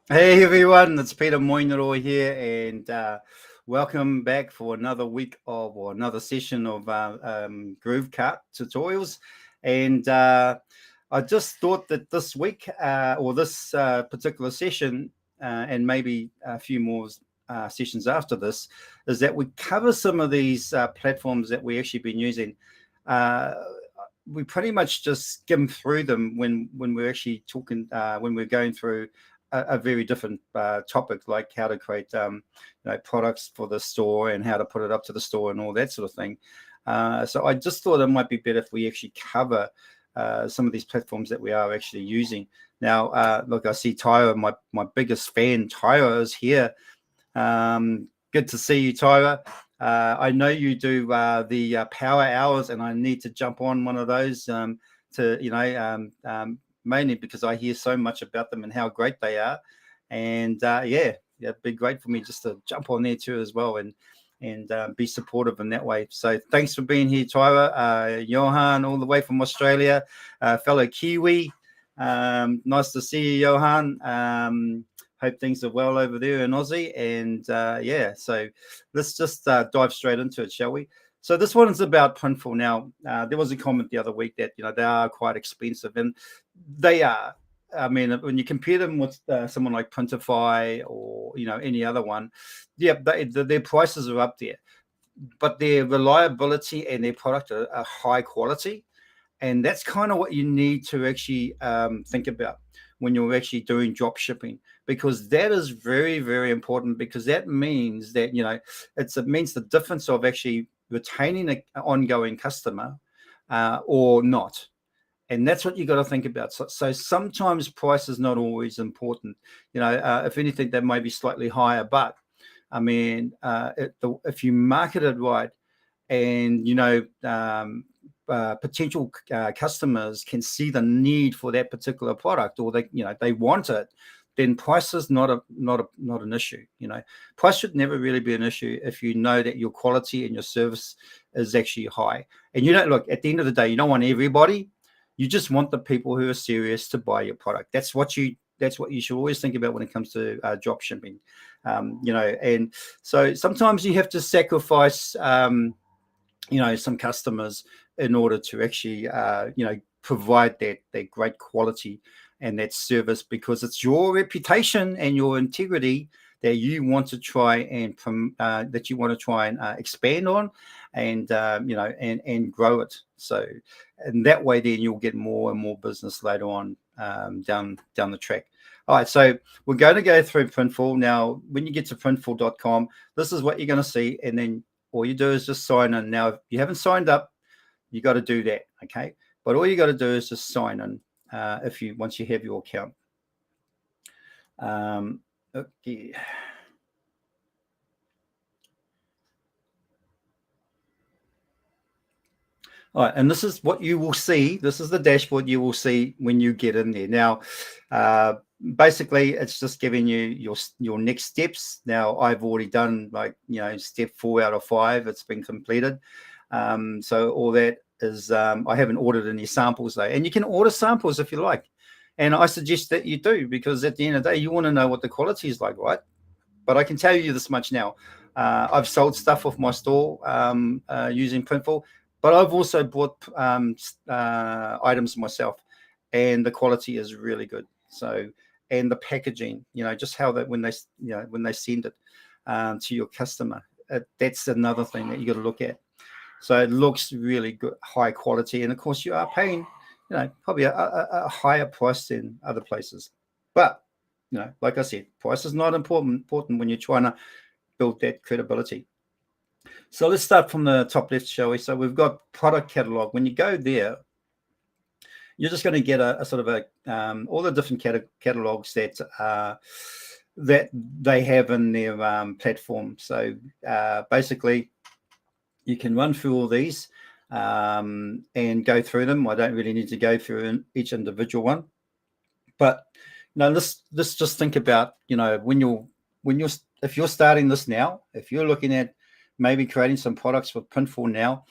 Hey everyone, it's Peter Moinero here, and welcome back for another week of or another session of GrooveCart tutorials. And I just thought that this week or this particular session, and maybe a few more sessions after this, is that we cover some of these platforms that we actually been using. Uh, we pretty much just skim through them when we're actually talking when we're going through a very different topic, like how to create products for the store and how to put it up to the store and all that sort of thing. So I just thought it might be better if we actually cover some of these platforms that we are actually using. Now, look, I see Tyra, my biggest fan. Tyra is here. Good to see you, Tyra. I know you do the power hours, and I need to jump on one of those mainly because I hear so much about them and how great they are. And yeah, it'd be great for me just to jump on there too as well and be supportive in that way. So thanks for being here, Tyra. Johan, all the way from Australia, fellow Kiwi. Nice to see you, Johan. Hope things are well over there in Aussie. And yeah, so let's just dive straight into it, shall we? So this one is about Printful. Now, there was a comment the other week that they are quite expensive, and they are. I mean, when you compare them with someone like Printify or any other one, yeah, their prices are up there, but their reliability and their product are high quality. And that's kind of what you need to actually think about when you're actually doing drop shipping, because that is very, very important, because that means that, it means the difference of actually retaining an ongoing customer or not. And that's what you got to think about. So sometimes price is not always important. If anything, that may be slightly higher. But I mean, if you market it right, and potential customers can see the need for that particular product, or they want it, then price is not an issue. Price should never really be an issue if you know that your quality and your service is actually high. And you don't look at the end of the day, you don't want everybody. You just want the people who are serious to buy your product. That's what you should always think about when it comes to drop shipping. And so sometimes you have to sacrifice some customers in order to actually provide that great quality and that service, because it's your reputation and your integrity that you want to try and expand on, and and grow it. So and that way then you'll get more and more business later on down the track. All right, so we're going to go through Printful. Now, when you get to printful.com, this is what you're going to see, and then all you do is just sign in. Now, if you haven't signed up, you got to do that, okay? But all you got to do is just sign in once you have your account. Okay. All right, and this is what you will see. This is the dashboard you will see when you get in there. Now, basically, it's just giving you your next steps. Now, I've already done step 4 out of 5. It's been completed. So all that is, I haven't ordered any samples though, and you can order samples if you like. And I suggest that you do, because at the end of the day, you want to know what the quality is like, right? But I can tell you this much now. I've sold stuff off my store using Printful, but I've also bought items myself, and the quality is really good. So, and the packaging, just how that when they send it to your customer, that's another thing that you got to look at. So it looks really good, high quality, and of course you are paying, probably a higher price than other places. But like I said, price is not important when you're trying to build that credibility. So let's start from the top left, shall we? So we've got product catalog. When you go there, you're just going to get a sort of all the different catalogs that they have in their platform. So basically, you can run through all these and go through them. I don't really need to go through each individual one, but let's just think about if you're starting this now, if you're looking at maybe creating some products with Printful now,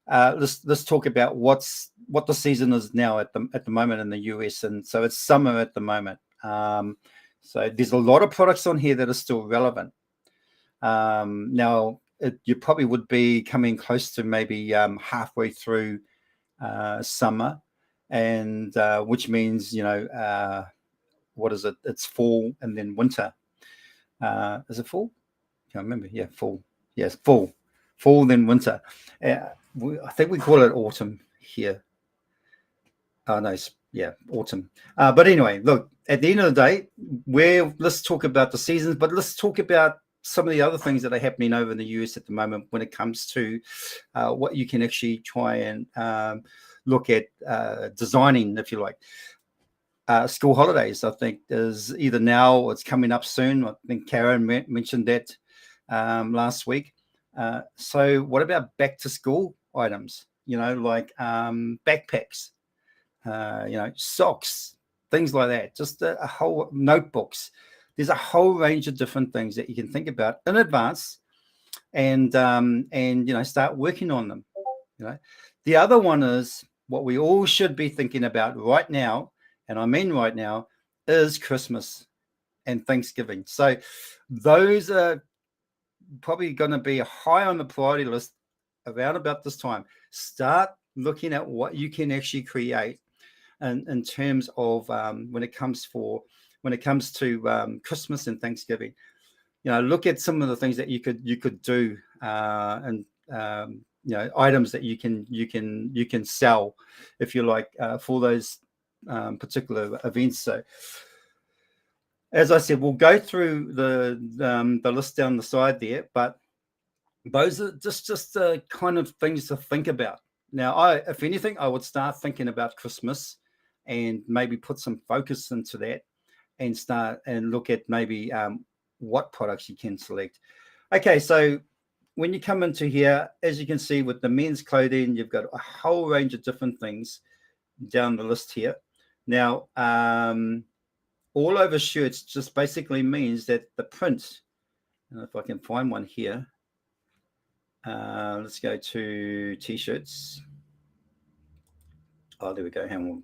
let's talk about what the season is now at the moment in the US, and so it's summer at the moment. So there's a lot of products on here that are still relevant. Now, you probably would be coming close to maybe halfway through summer, and which means, what is it? It's fall and then winter. Is it fall? Can't remember. Yeah, fall. Yes, fall. Fall, then winter. I think we call it autumn here. Oh, no, yeah, autumn. But anyway, look, at the end of the day, let's talk about the seasons, but let's talk about some of the other things that are happening over in the US at the moment when it comes to what you can actually try and look at designing, if you like. School holidays, I think, is either now or it's coming up soon. I think Karen mentioned that last week. So what about back to school items? Like backpacks, socks, things like that. Just a whole notebooks. There's a whole range of different things that you can think about in advance, and start working on them. The other one is what we all should be thinking about right now, and I mean right now, is Christmas and Thanksgiving. So those are probably going to be high on the priority list around about this time. Start looking at what you can actually create in terms of when it comes to Christmas and Thanksgiving. Look at some of the things that you could do, and items that you can sell, if you like, for those particular events. So, as I said, we'll go through the list down the side there, but those are just the kind of things to think about. Now, if anything, I would start thinking about Christmas and maybe put some focus into that, and start and look at maybe what products you can select. Okay, so when you come into here, as you can see with the men's clothing, you've got a whole range of different things down the list here. Now, all over shirts just basically means that the print, and if I can find one here, let's go to t-shirts. Oh, there we go. Hang on.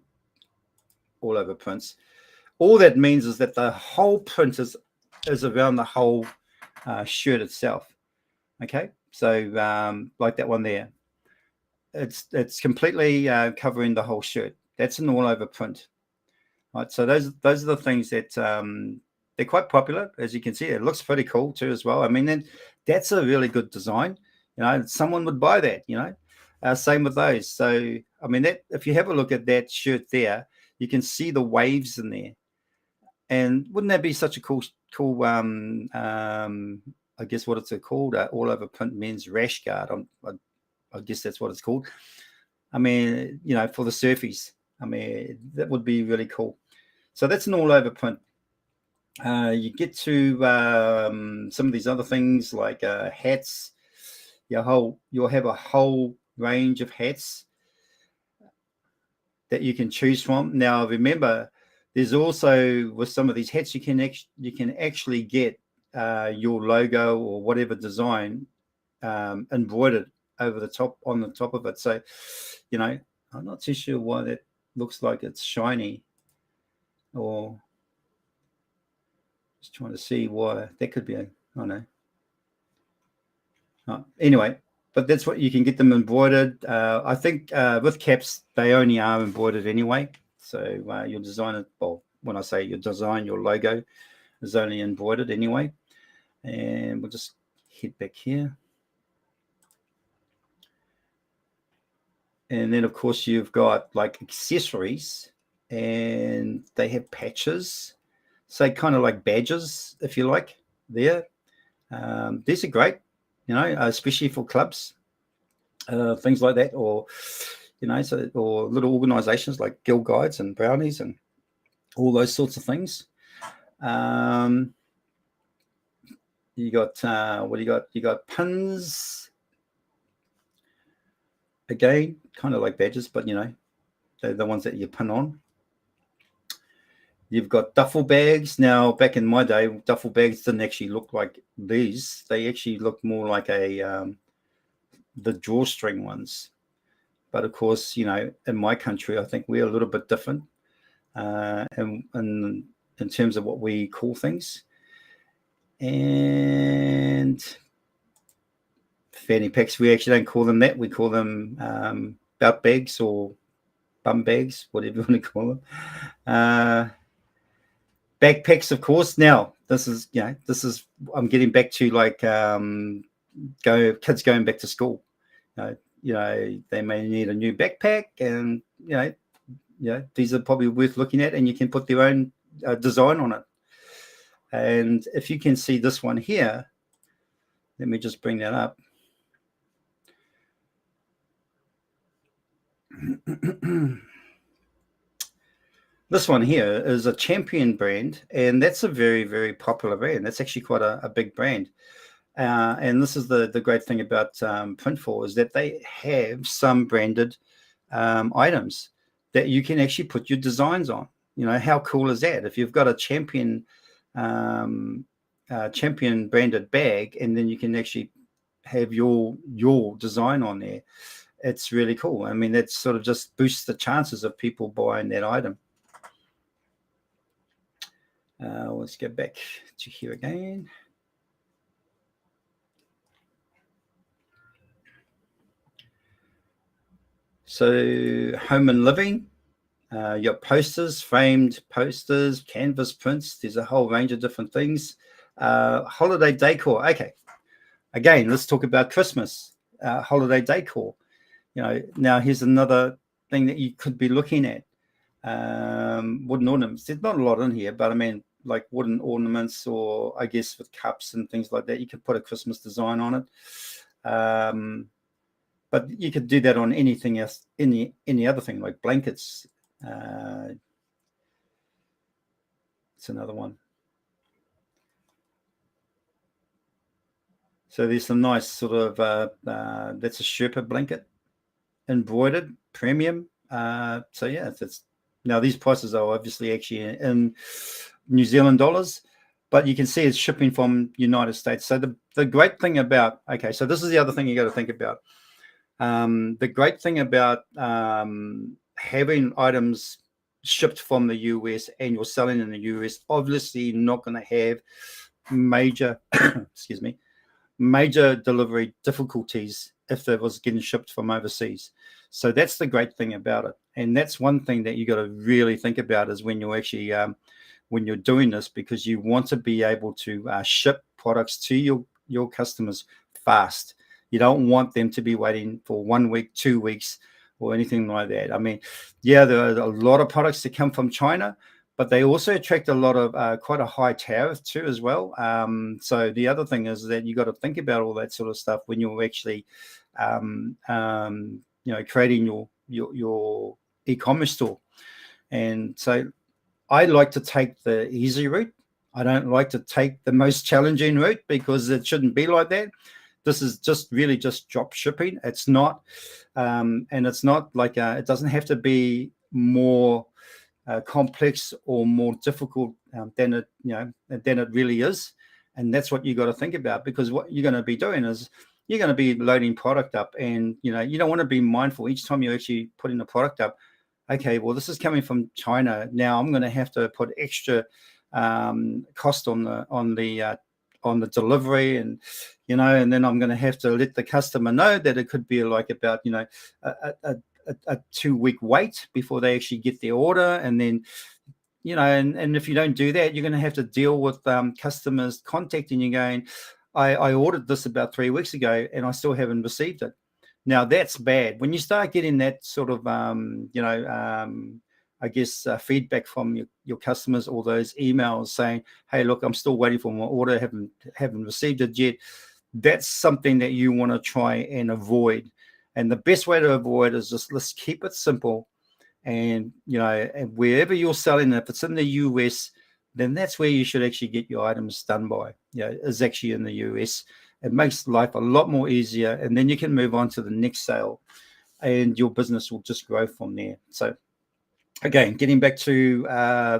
All over prints. All that means is that the whole print is around the whole shirt itself. Okay, so like that one there, it's completely covering the whole shirt. That's an all over print. Right, so those are the things that they're quite popular, as you can see. It looks pretty cool too as well. I mean, then that's a really good design. Someone would buy that. Same with those. So I mean, that if you have a look at that shirt there, you can see the waves in there. And wouldn't that be such a cool I guess what it's called, all over print men's rash guard. I guess that's what it's called. I mean, for the surfies. I mean, that would be really cool. So that's an all over print. You get to some of these other things like hats. You'll have a whole range of hats that you can choose from. Now, remember, there's also, with some of these hats, you can actually get your logo or whatever design embroidered over the top, on the top of it. So, I'm not too sure why that looks like it's shiny, or just trying to see why that could be. I don't know. Anyway, but that's what you can get them embroidered. I think with caps, they only are embroidered anyway. So your design, well, when I say your design, your logo is only embroidered anyway. And we'll just head back here. And then, of course, you've got like accessories, and they have patches. So kind of like badges, if you like, there. These are great, especially for clubs, things like that, or, or little organizations like Guild Guides and Brownies and all those sorts of things. You got, what do you got? You got pins. Again, kind of like badges, but, they're the ones that you pin on. You've got duffel bags. Now, back in my day, duffel bags didn't actually look like these. They actually looked more like the drawstring ones. But of course, in my country, I think we're a little bit different. And in terms of what we call things. And fanny packs, we actually don't call them that. We call them belt bags or bum bags, whatever you want to call them. Backpacks, of course. Now, this is I'm getting back to like kids going back to school. They may need a new backpack, and these are probably worth looking at, and you can put their own design on it. And if you can see this one here, let me just bring that up. This one here is a Champion brand, and that's a very, very popular brand. That's actually quite a big brand. And this is the great thing about Printful, is that they have some branded items that you can actually put your designs on. How cool is that? If you've got a Champion branded bag, and then you can actually have your design on there, it's really cool. I mean, that sort of just boosts the chances of people buying that item. Let's go back to here again. So home and living, your posters, framed posters, canvas prints. There's a whole range of different things. Holiday decor. Okay. Again, let's talk about Christmas. Holiday decor. Now here's another thing that you could be looking at. Wooden ornaments. There's not a lot in here, but I mean, like wooden ornaments, or I guess with cups and things like that, you could put a Christmas design on it. But you could do that on anything else, any other thing, like blankets. It's another one. So there's some nice sort of that's a Sherpa blanket, embroidered, premium. So yeah, now these prices are obviously actually in New Zealand dollars, but you can see it's shipping from United States. So the great thing about, okay, so this is the other thing you got to think about. The great thing about having items shipped from the US and you're selling in the US, obviously not going to have major, excuse me, major delivery difficulties if it was getting shipped from overseas. So that's the great thing about it. And that's one thing that you got to really think about, is when you're actually when you're doing this, because you want to be able to ship products to your customers fast. You don't want them to be waiting for 1 week, 2 weeks, or anything like that. I mean, yeah, there are a lot of products that come from China, but they also attract a lot of quite a high tariff too as well. So the other thing is that you got to think about all that sort of stuff when you're actually, creating your e-commerce store. And so I like to take the easy route. I don't like to take the most challenging route, because it shouldn't be like that. This is just really just drop shipping. It's not, and it's not like it doesn't have to be more complex or more difficult than it really is. And that's what you got to think about, because what you're going to be doing is you're going to be loading product up, and you don't want to be mindful each time you're actually putting the product up. Okay, well, this is coming from China. Now I'm going to have to put extra cost on the delivery, and and then I'm going to have to let the customer know that it could be like about a 2 week wait before they actually get their order. And then and if you don't do that, you're going to have to deal with customers contacting you going, I ordered this about 3 weeks ago and I still haven't received it. Now that's bad. When you start getting that sort of I guess feedback from your customers, or those emails saying, hey, look, I'm still waiting for my order, haven't received it yet. That's something that you want to try and avoid. And the best way to avoid is just, let's keep it simple. And and wherever you're selling, if it's in the US, then that's where you should actually get your items done by. Is actually in the US. It makes life a lot more easier, and then you can move on to the next sale, and your business will just grow from there. So again, getting back to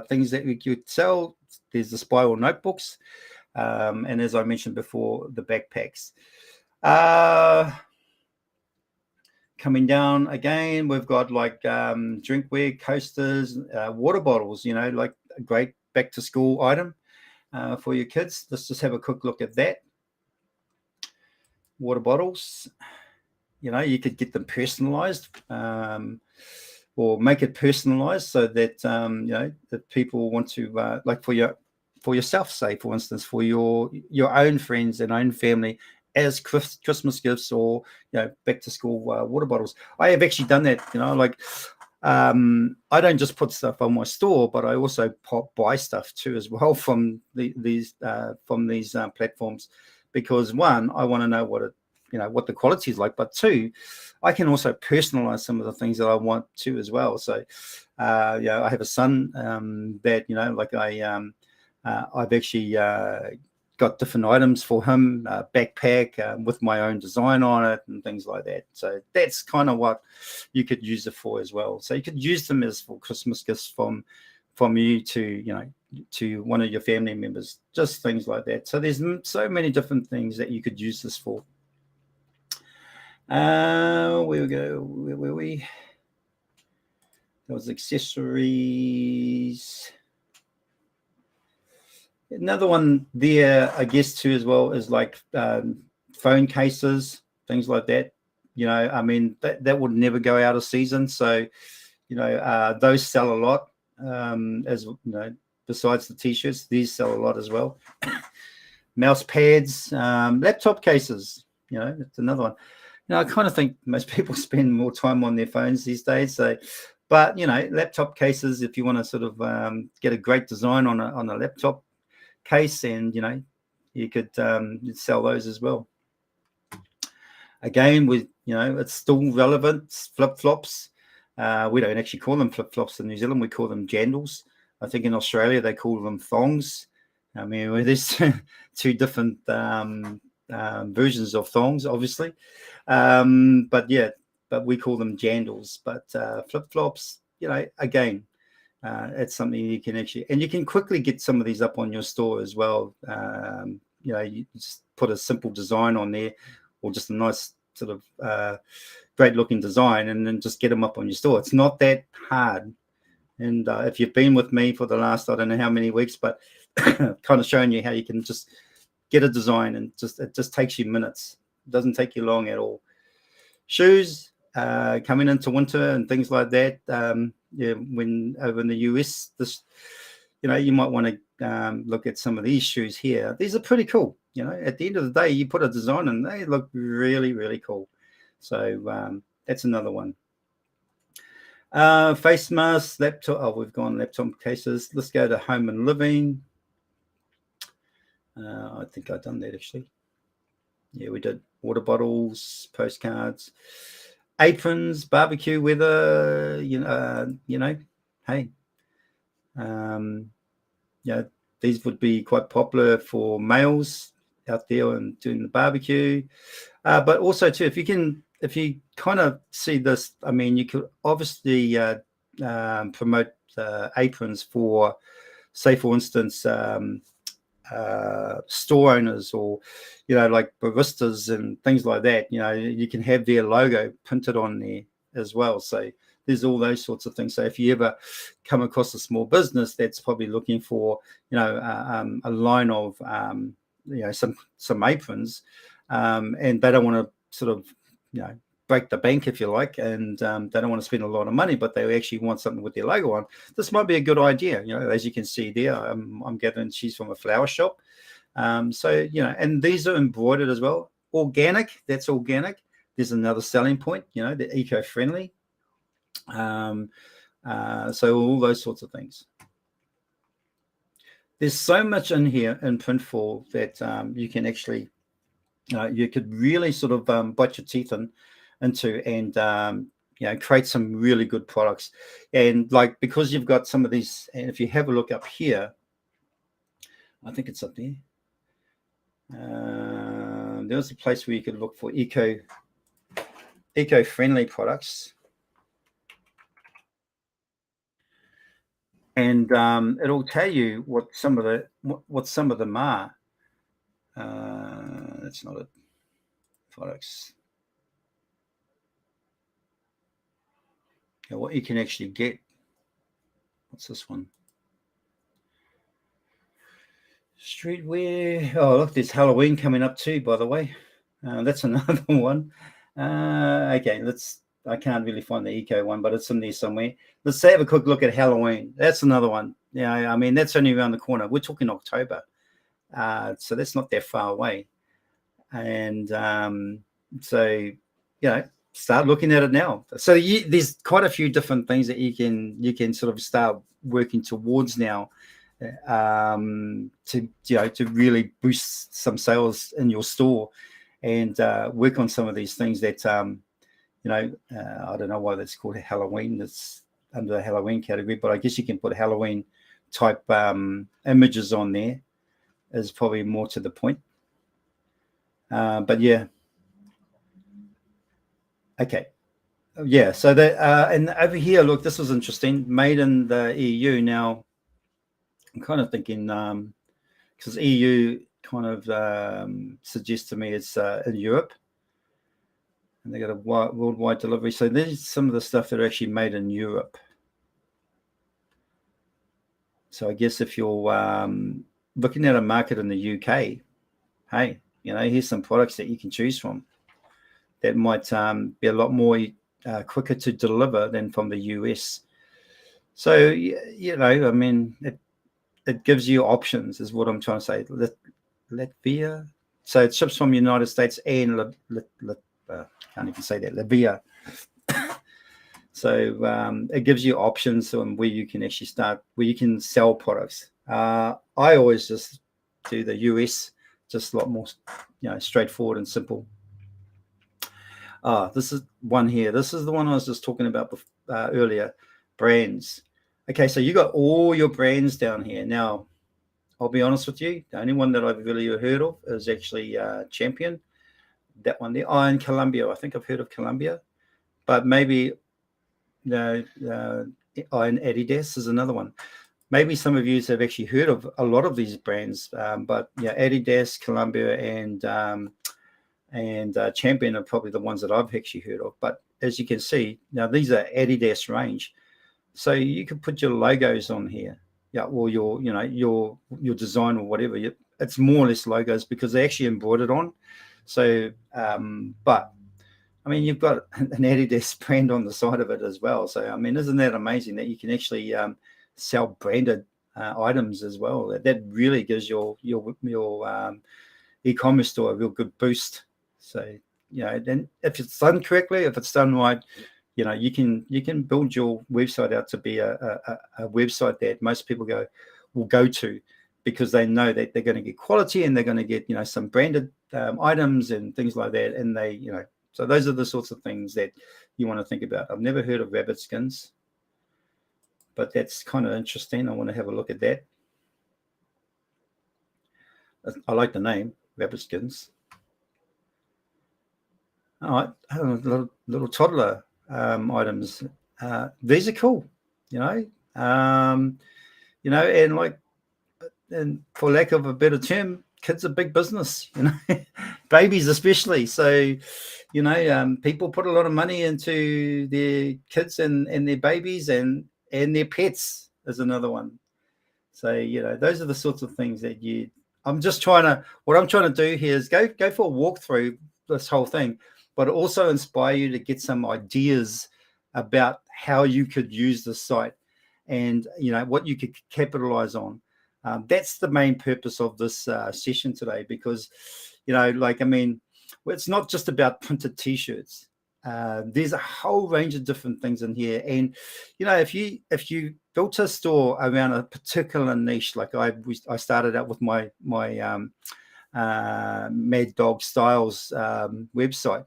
things that you could sell, there's the spiral notebooks, and as I mentioned before, the backpacks. Coming down again, we've got like drinkware, coasters, water bottles, like great back to school item for your kids. Let's just have a quick look at that. Water bottles, you could get them personalized, or make it personalized so that that people want to like for yourself, say for instance, for your own friends and own family, as Christmas gifts, or back to school water bottles. I have actually done that. Like I don't just put stuff on my store, but I also buy stuff too as well from these platforms, because one, I want to know what the quality is like, but two, I can also personalize some of the things that I want to as well. So I have a son that like I've actually got different items for him, backpack with my own design on it and things like that. So that's kind of what you could use it for as well. So you could use them as for Christmas gifts from you to to one of your family members, just things like that. So there's so many different things that you could use this for. Where we go? Where were we? Those accessories. Another one there, I guess, too, as well, is like phone cases, things like that. I mean, that would never go out of season. So, those sell a lot. As besides the t-shirts, these sell a lot as well. Mouse pads, laptop cases. It's another one. I kind of think most people spend more time on their phones these days. So, but laptop cases, if you want to sort of get a great design on a laptop case, and you could sell those as well. Again, with it's still relevant. Flip-flops. We don't actually call them flip-flops in New Zealand. We call them jandals. I think in Australia they call them thongs. I mean, there's two different versions of thongs, obviously, but we call them jandals. But flip-flops, again, it's something you can actually, and you can quickly get some of these up on your store as well. You just put a simple design on there, or just a nice sort of great looking design, and then just get them up on your store. It's not that hard. And if you've been with me for the last, I don't know how many weeks, but kind of showing you how you can just get a design, and it just takes you minutes. It doesn't take you long at all. Shoes, coming into winter and things like that. When over in the US, you might want to look at some of these shoes here. These are pretty cool. At the end of the day, you put a design and they look really, really cool. So that's another one. Face masks, laptop. Oh, we've gone laptop cases. Let's go to home and living. I think I've done that actually. Yeah, we did. Water bottles, postcards, aprons, barbecue weather. Hey, these would be quite popular for males out there and doing the barbecue. But also too, if you kind of see this, I mean, you could obviously promote aprons for, say, for instance, store owners, or like baristas and things like that. You can have their logo printed on there as well. So there's all those sorts of things. So if you ever come across a small business that's probably looking for a line of some aprons, and they don't want to sort of break the bank, if you like, and they don't want to spend a lot of money, but they actually want something with their logo on, this might be a good idea. As you can see there, I'm gathering she's from a flower shop. So and these are embroidered as well. Organic, that's organic. There's another selling point. They're eco-friendly. So all those sorts of things. There's so much in here in Printful that you can actually you could really sort of bite your teeth into, and create some really good products. And like, because you've got some of these, and if you have a look up here, I think it's up there. There's a place where you could look for eco-friendly products, and it'll tell you what some of them are. That's not it. Products. What you can actually get. What's this one? Streetwear. Oh, look, there's Halloween coming up too, by the way. That's another one. Okay, I can't really find the eco one, but it's in there somewhere. Let's have a quick look at Halloween. That's another one. Yeah, I mean, that's only around the corner. We're talking October. So that's not that far away. And so, start looking at it now. So there's quite a few different things that you can sort of start working towards now, to really boost some sales in your store, and work on some of these things that I don't know why that's called Halloween. It's under the Halloween category, but I guess you can put Halloween type images on there. Is probably more to the point. But yeah. Okay. Yeah. So that and over here, look, this was interesting. Made in the EU. Now, I'm kind of thinking because EU kind of suggests to me it's in Europe, and they got a worldwide delivery. So there's some of the stuff that are actually made in Europe. So I guess if you're looking at a market in the UK, hey, here's some products that you can choose from that might be a lot more quicker to deliver than from the US. So, I mean, it gives you options is what I'm trying to say. Latvia. So it ships from the United States and can't even say that, Latvia. So it gives you options on where you can actually start, where you can sell products. I always just do the US, just a lot more, straightforward and simple. This is one here. This is the one I was just talking about earlier, brands. Okay, so you got all your brands down here. Now, I'll be honest with you, the only one that I've really heard of is actually Champion. That one there. And Columbia. I think I've heard of Columbia, but maybe and Adidas is another one. Maybe some of you have actually heard of a lot of these brands, but yeah, Adidas, Columbia, and Champion are probably the ones that I've actually heard of. But as you can see, now these are Adidas range, so you can put your logos on here, or your design or whatever. It's more or less logos because they're actually embroidered on. So, but I mean, you've got an Adidas brand on the side of it as well. So, I mean, isn't that amazing that you can actually sell branded items as well? That really gives your e-commerce store a real good boost. So, then if it's done correctly, if it's done right, you can build your website out to be a website that most people will go to, because they know that they're going to get quality and they're going to get some branded items and things like that. And they so those are the sorts of things that you want to think about. I've never heard of rabbit skins, but that's kind of interesting. I want to have a look at that. I like the name, rabbit skins. All right, little toddler items. These are cool, and and for lack of a better term, kids are big business, babies especially. So, people put a lot of money into their kids and their babies and their pets is another one. So, those are the sorts of things that what I'm trying to do here is go for a walk through this whole thing, but also inspire you to get some ideas about how you could use the site and, what you could capitalize on. That's the main purpose of this session today, because, it's not just about printed T-shirts. There's a whole range of different things in here, and if you built a store around a particular niche, like I started out with my Mad Dog Styles website,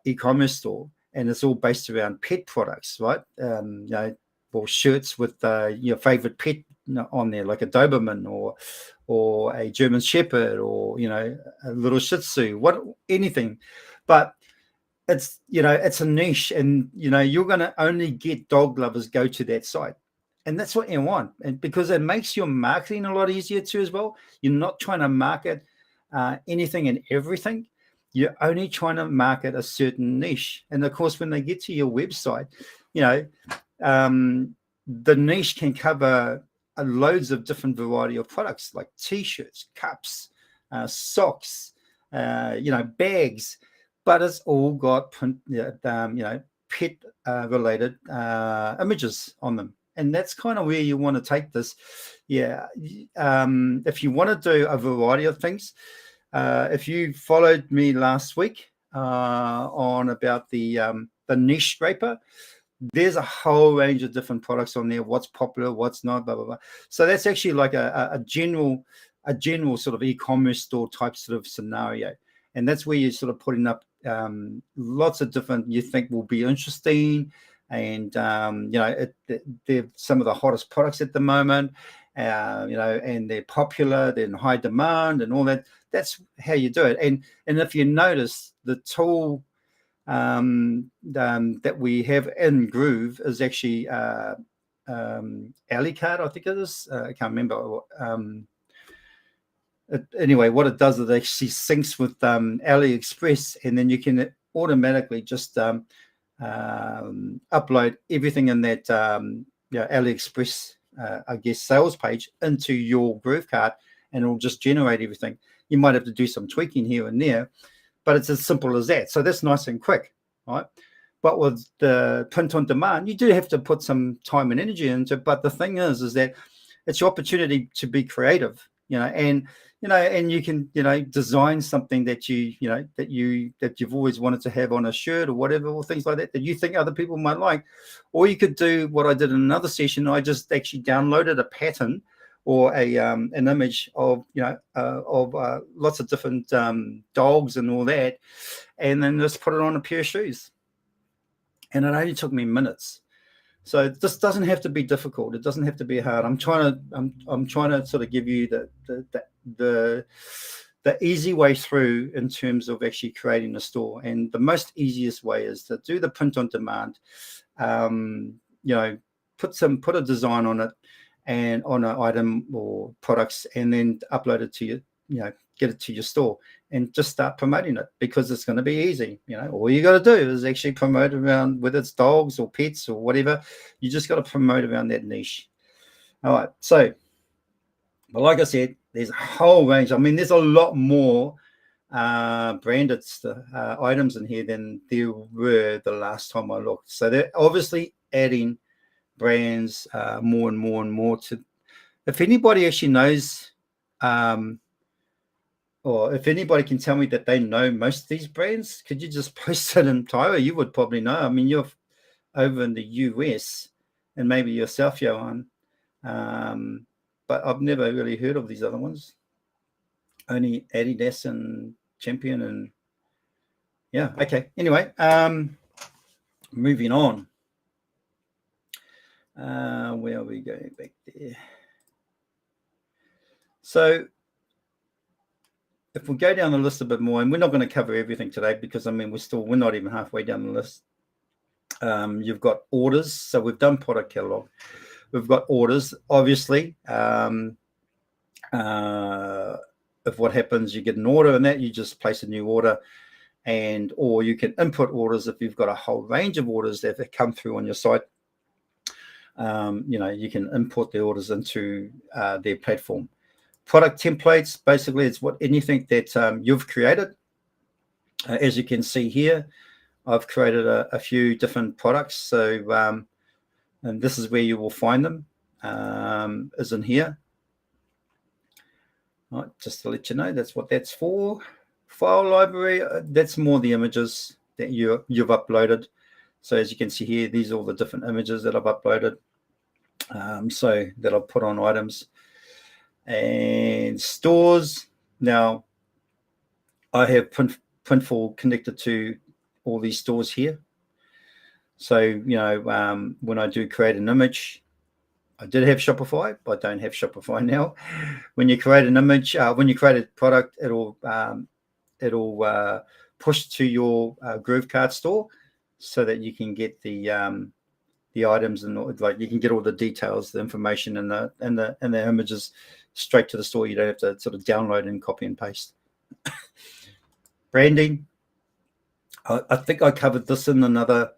e-commerce store, and it's all based around pet products, right? Or shirts with your favorite pet on there, like a Doberman or a German Shepherd, or a little Shih Tzu, anything. But it's it's a niche, and you're going to only get dog lovers go to that site, and that's what you want, and because it makes your marketing a lot easier too as well. You're not trying to market anything and everything. You're only trying to market a certain niche, and of course, when they get to your website, the niche can cover loads of different variety of products like t-shirts, cups, socks, bags, but it's all got pet related images on them. And that's kind of where you want to take this. Yeah. If you want to do a variety of things, if you followed me last week on about the niche scraper, there's a whole range of different products on there. What's popular, what's not, blah blah blah. So that's actually like a general sort of e-commerce store type sort of scenario, and that's where you're sort of putting up lots of different you think will be interesting, and they're some of the hottest products at the moment, and they're popular, they're in high demand, and all that. That's how you do it. And if you notice, the tool that we have in Groove is actually Alicard, I think it is. I can't remember. Anyway, what it does is it actually syncs with AliExpress, and then you can automatically just upload everything in that AliExpress, I guess, sales page into your Groove cart, and it'll just generate everything. You might have to do some tweaking here and there, but it's as simple as that. So that's nice and quick, right? But with the print on demand, you do have to put some time and energy into it. But the thing is that it's your opportunity to be creative, and you can, design something that you've always wanted to have on a shirt or whatever, or things like that you think other people might like. Or you could do what I did in another session. I just actually downloaded a pattern or an image of lots of different dogs and all that, and then just put it on a pair of shoes, and it only took me minutes. So this doesn't have to be difficult. It doesn't have to be hard. I'm trying to sort of give you the easy way through in terms of actually creating a store. And the most easiest way is to do the print on demand. Put a design on it, and on an item or products, and then upload it to get it to your store, and just start promoting it, because it's going to be easy. All you got to do is actually promote around, whether it's dogs or pets or whatever. You just got to promote around that niche. All right. So, but like I said, there's a whole range. I mean, there's a lot more branded items in here than there were the last time I looked. So they're obviously adding brands more and more and more to. If anybody actually knows, or if anybody can tell me that they know most of these brands, could you just post it in Tyler? You would probably know. I mean, you're over in the US, and maybe yourself, Johan. But I've never really heard of these other ones. Only Adidas and Champion, and yeah. Okay. Anyway, moving on. Where are we going back there? So if we go down the list a bit more, and we're not going to cover everything today, because I mean we're not even halfway down the list. You've got orders. So we've done product catalog. We've got orders. Obviously, if what happens, you get an order, and that you just place a new order, or you can input orders if you've got a whole range of orders that have come through on your site. You can import the orders into their platform. Product templates, basically, it's anything that you've created. As you can see here, I've created a few different products. So, and this is where you will find them, is in here. Right, just to let you know, that's what that's for. File library, that's more the images that you've uploaded. So as you can see here, these are all the different images that I've uploaded. So that I've put on items. And stores. Now, I have Printful connected to all these stores here. So, when I do create an image, I did have Shopify, but I don't have Shopify now. When you create an image, when you create a product, it'll push to your Groove cart store, so that you can get the items, and like you can get all the details, the information, and the images straight to the store. You don't have to sort of download and copy and paste. Branding. I think I covered this in another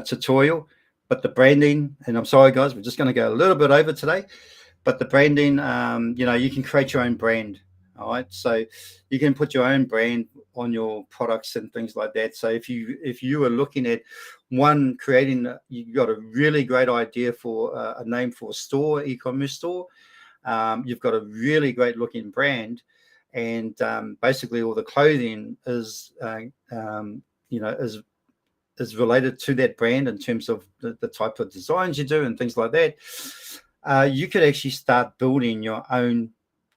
tutorial, But the branding, and I'm sorry guys, we're just going to go a little bit over today, but the branding, you can create your own brand. All right, so you can put your own brand on your products and things like that. So if you are looking at you got a really great idea for a name for a store, e-commerce store. You've got a really great looking brand, and basically all the clothing is is related to that brand in terms of the type of designs you do and things like that. You could actually start building your own,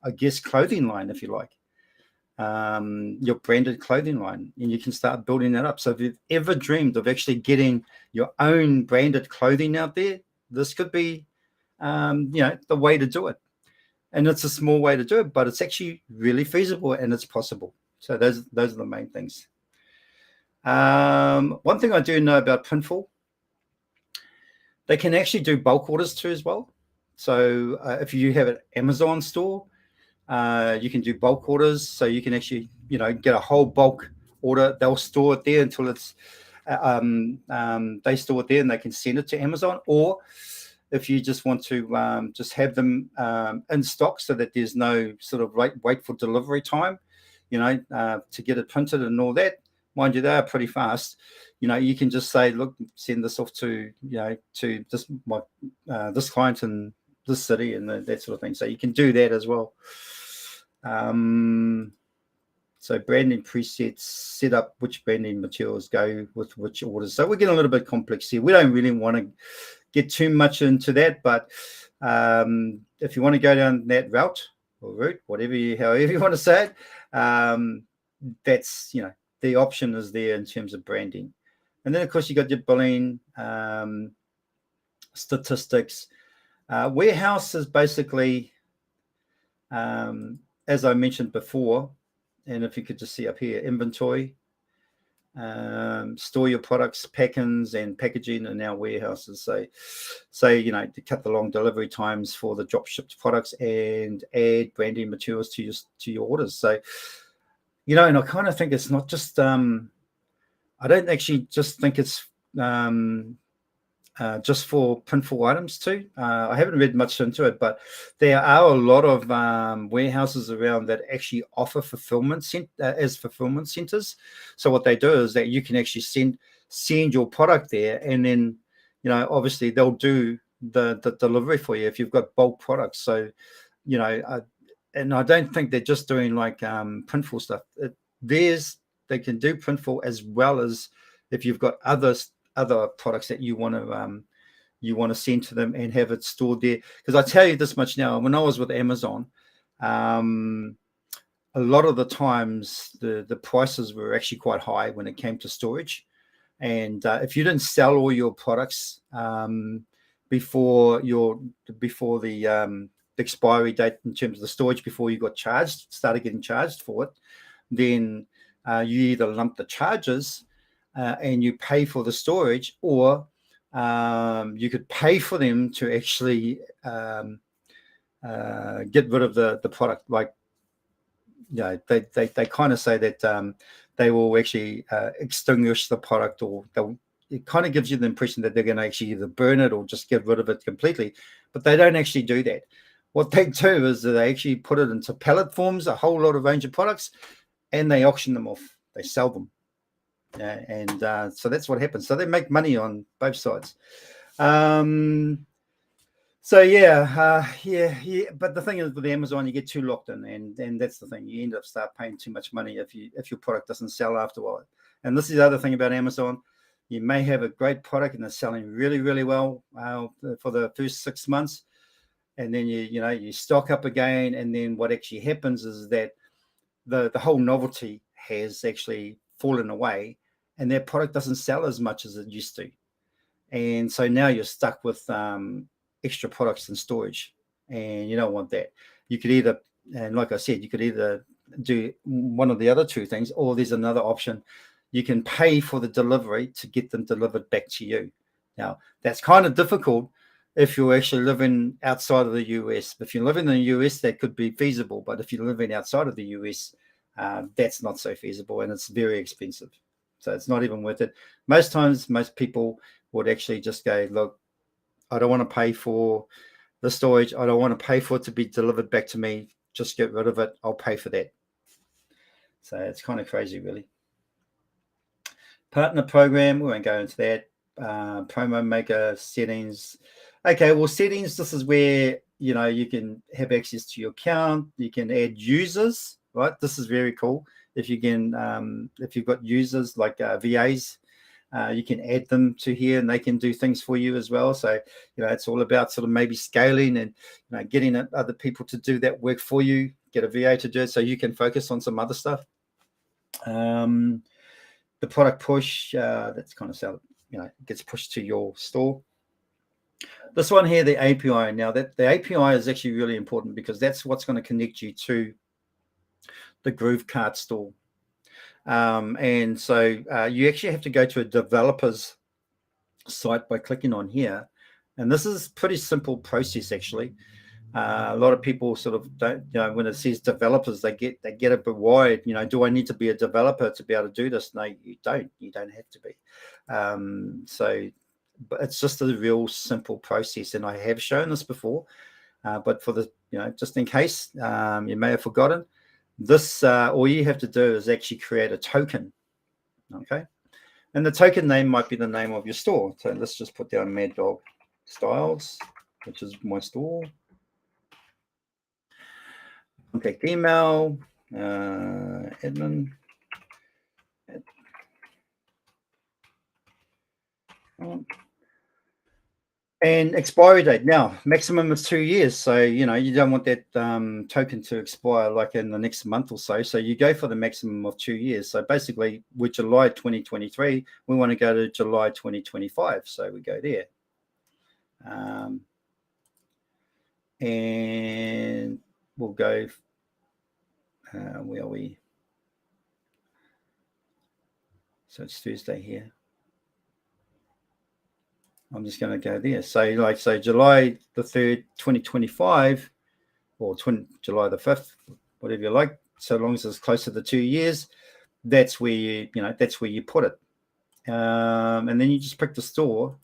I guess, clothing line, if you like, your branded clothing line, and you can start building that up. So if you've ever dreamed of actually getting your own branded clothing out there, this could be, the way to do it. And it's a small way to do it, but it's actually really feasible and it's possible. So those are the main things. One thing I do know about Printful, they can actually do bulk orders too as well. So if you have an Amazon store, you can do bulk orders. So you can actually, get a whole bulk order. They'll store it there until it's, they store it there and they can send it to Amazon. Or if you just want to just have them in stock so that there's no sort of wait for delivery time, to get it printed and all that. Mind you, they are pretty fast. You can just say, look, send this off to, to this client in this city and that sort of thing. So you can do that as well. So branding presets, set up which branding materials go with which orders. So we're getting a little bit complex here. We don't really want to get too much into that, but if you want to go down that route, however you want to say it, that's, the option is there in terms of branding. And then, of course, you got your billing, statistics. Warehouse is basically, as I mentioned before, and if you could just see up here, inventory, store your products, packings and packaging in our warehouses. So to cut the long delivery times for the drop shipped products and add branding materials to your orders. So, and I kind of think it's not just, I don't actually just think it's just for Printful items too. I haven't read much into it, but there are a lot of warehouses around that actually offer fulfillment as fulfillment centers. So what they do is that you can actually send your product there, and then obviously they'll do the delivery for you if you've got bulk products. So and I don't think they're just doing like Printful stuff. They can do Printful as well as if you've got other products that you want to send to them and have it stored there. Because I tell you this much now, when I was with Amazon, a lot of the times the prices were actually quite high when it came to storage. And if you didn't sell all your products before the expiry date in terms of the storage, before you started getting charged for it, then you either lump the charges and you pay for the storage, or you could pay for them to actually get rid of the product. Like, they kind of say that they will actually extinguish the product, or it kind of gives you the impression that they're going to actually either burn it or just get rid of it completely. But they don't actually do that. What they do is that they actually put it into pallet forms, a whole lot of range of products, and they auction them off. They sell them. And so that's what happens. So they make money on both sides. So yeah. But the thing is, with Amazon, you get too locked in, and that's the thing. You end up start paying too much money if your product doesn't sell after a while. And this is the other thing about Amazon. You may have a great product and it's selling really, really well for the first 6 months, and then you stock up again, and then what actually happens is that the whole novelty has actually fallen away, and their product doesn't sell as much as it used to. And so now you're stuck with extra products in storage, and you don't want that. You could either, and like I said, you could either do one of the other two things, or there's another option. You can pay for the delivery to get them delivered back to you. Now, that's kind of difficult if you're actually living outside of the US. If you're living in the US, that could be feasible. But if you're living outside of the US, that's not so feasible, and it's very expensive. So it's not even worth it. Most times, most people would actually just go, look, I don't want to pay for the storage. I don't want to pay for it to be delivered back to me. Just get rid of it. I'll pay for that. So it's kind of crazy, really. Partner program, we won't go into that. Promo maker settings. Okay, well, settings, this is where, you know, you can have access to your account. You can add users, right? This is very cool. If you can, if you've got users like VAs, you can add them to here and they can do things for you as well. So, you know, it's all about sort of maybe scaling and, you know, getting other people to do that work for you, get a VA to do it so you can focus on some other stuff. The product push, that's kind of how, you know, gets pushed to your store. This one here, the API. Now that the API is actually really important because that's what's going to connect you to the Groove cart store. And so you actually have to go to a developer's site by clicking on here. And this is a pretty simple process, actually. A lot of people sort of don't, you know, when it says developers, they get a bit worried. You know, do I need to be a developer to be able to do this? No, you don't. You don't have to be. But it's just a real simple process, and I have shown this before. But for the, you know, just in case you may have forgotten, this all you have to do is actually create a token. Okay, and the token name might be the name of your store. So let's just put down Mad Dog Styles, which is my store. Contact email, admin. And expiry date. Now, maximum is 2 years. So, you know, you don't want that token to expire like in the next month or so. So you go for the maximum of 2 years. So basically, with July 2023, we want to go to July 2025. So we go there. And we'll go, where are we? So it's Thursday here. I'm just going to go there. So like, so July the 3rd, 2025, or July the 5th, whatever you like, so long as it's closer to 2 years, that's where that's where you put it. And then you just pick the store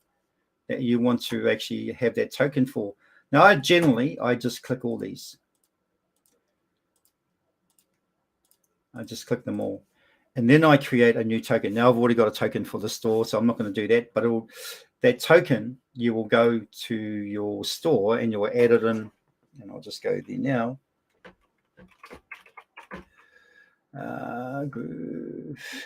that you want to actually have that token for. Now, I just click all these. I just click them all. And then I create a new token. Now I've already got a token for the store, so I'm not going to do that. But that token, you will go to your store and you'll add it in. And I'll just go there now. Groove.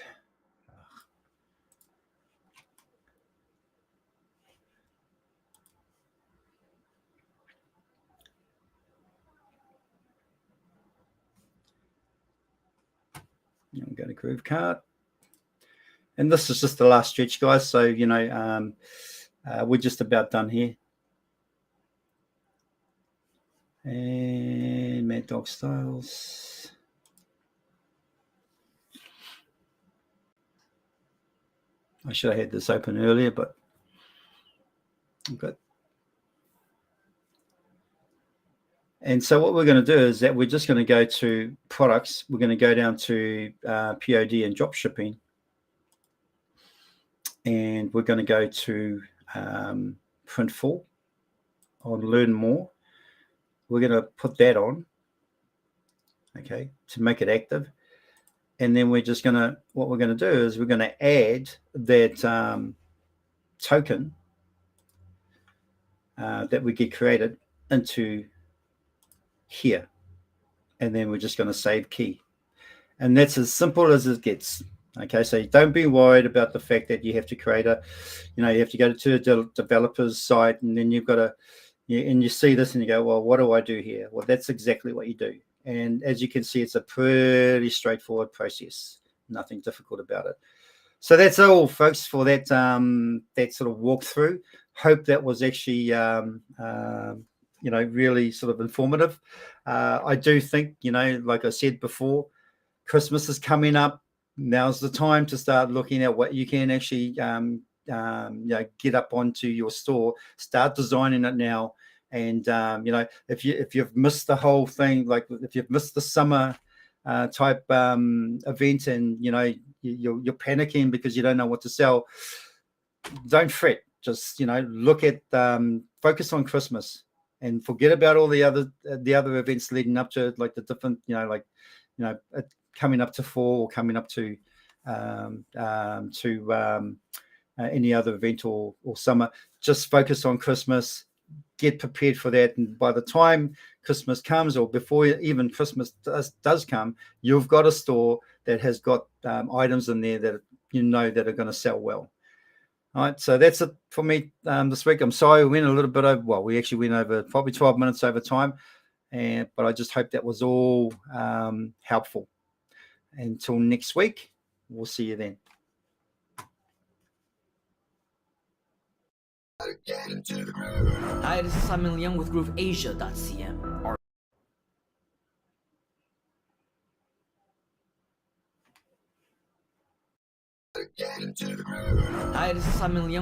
I'm going to Groove cart. And this is just the last stretch, guys. So, you know, we're just about done here. And Mad Dog Styles. I should have had this open earlier, but okay. And so what we're going to do is that we're just going to go to products. We're going to go down to POD and drop shipping. And we're going to go to Printful on Learn More. We're going to put that on, okay, to make it active. And then we're just going to, what we're going to do is we're going to add that token that we get created into here. And then we're just going to save key. And that's as simple as it gets. Okay, so don't be worried about the fact that you have to create you have to go to a developer's site, and then you've got to, and you see this and you go, well, what do I do here? Well, that's exactly what you do. And as you can see, it's a pretty straightforward process. Nothing difficult about it. So that's all, folks, for that that sort of walkthrough. Hope that was actually really sort of informative. I do think, like I said before, Christmas is coming up. Now's the time to start looking at what you can actually get up onto your store. Start designing it now. And if you've missed the whole thing, like if you've missed the summer type event, and you're panicking because you don't know what to sell, don't fret. just look at focus on Christmas and forget about all the other events leading up to it, like the different coming up to fall or coming up to any other event or summer. Just focus on Christmas, get prepared for that, and by the time Christmas comes, or before even Christmas does come, you've got a store that has got items in there that that are going to sell well. All right, so that's it for me this week. I'm sorry we went a little bit over. Well, we actually went over probably 12 minutes over time, but I just hope that was all helpful. Until next week, we'll see you then. Hi, this is Simon Liang with GrooveAsia.cm. Hi, this is Simon Liang.